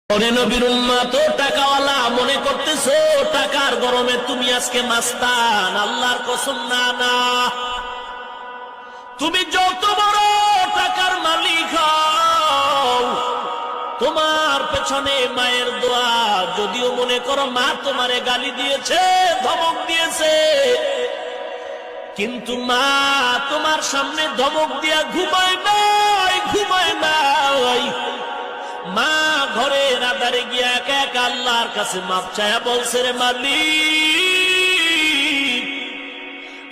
নবীর উম্মত টাকাওয়ালা মনে করতেছো টাকার গরমে তুমি আজকে মাস্তান। আল্লাহর কসম, না না, তুমি যত বড় টাকার মালিক হও, তোমার পেছনে মায়ের দোয়া। যদিও মনে করো মা তোমারে গালি দিয়েছে, ধমক দিয়েছে, কিন্তু মা তোমার সামনে ধমক দিয়া ঘুমায় নাই, ঘুমায় নাই। মা ঘরের আধারে গিয়া একা একা আল্লাহর কাছে মাপ চায়া বলছে, রে মালিক,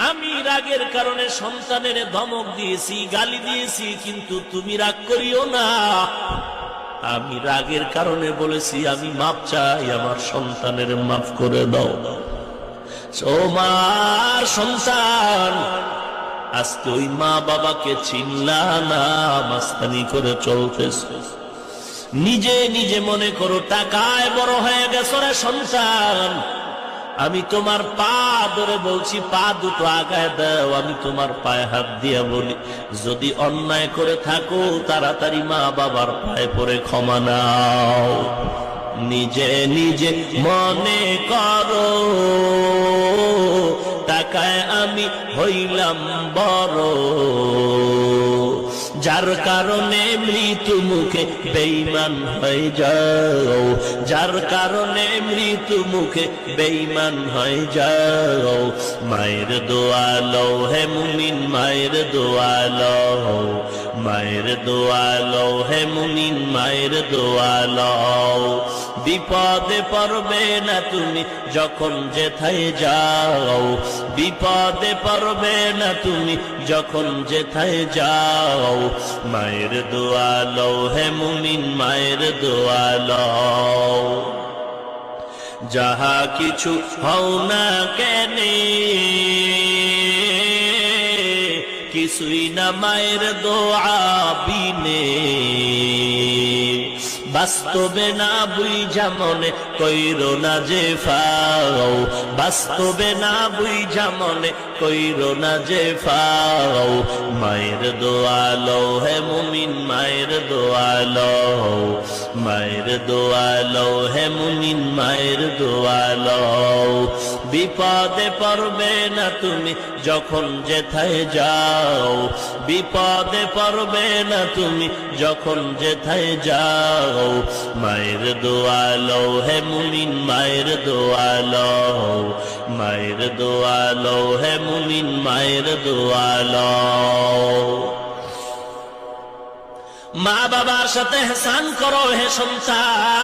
আমি রাগের কারণে সন্তানের ধমক দিয়েছি, গালি দিয়েছি, কিন্তু তুমি রাগ করিও না। আমি রাগের কারণে বলেছি আমি মাপ চাই, আমার সন্তানের মাফ করে দাও। তোমার সন্তান আজকে ওই মা বাবাকে চিনলা না, মাস্তানি করে চলতেছে। নিজে নিজে মনে করো টাকায় বড় হয়ে গেছো রে সন্তান। আমি তোমার পা ধরে বলছি, পা দুটো আগায় দাও। আমি তোমার পায়ে হাত দিয়া বলি, যদি অন্যায় করে থাকো তাড়াতাড়ি মা বাবার পায়ে পড়ে ক্ষমা নাও। নিজে নিজে মনে করো টাকায় আমি হইলাম বড়, যার কারণে মৃত্যু মুখে বেঈমান হয়ে যাও, যার কারণে মৃত্যু মুখে বেঈমান হয়ে যাও। মায়ের দোয়া লও হে মুমিন, মায়ের দোয়া লও, মায়ের দোয়া লও হে মুমিন, মায়ের দোয়া লও। বিপদে পড়বে না তুমি যখন যেথায় যাও, বিপদে পড়বে না তুমি যখন যেথায় যাও। মায়ের দোয়া লও হে মুমিন, মায়ের দোয়া লও। যাহা কিছু হও না কেনে, কিছুই না মায়ের দোয়া বিনে। বাস্তবে না বুঝা মনে কইরো না যে ফাও, বাস্তবে না বুঝা মনে কইরো না যে ফাও। মায়ের দোয়া লও হে মুমিন, মায়ের দোয়া লও, মায়ের দোয়া লও হে মুমিন, মায়ের দোয়া লও। বিপদে পড়বে না তুমি যখন যেথায় যাও, বিপদে পড়বে না তুমি যখন যেথায় যাও। মায়ের দোয়া লও হে মুমিন, মায়ের দোয়া লও, মায়ের দোয়া লও হে মুমিন, মায়ের দোয়া লও। মা বাবার সাথে এহসান করো হে সন্তান।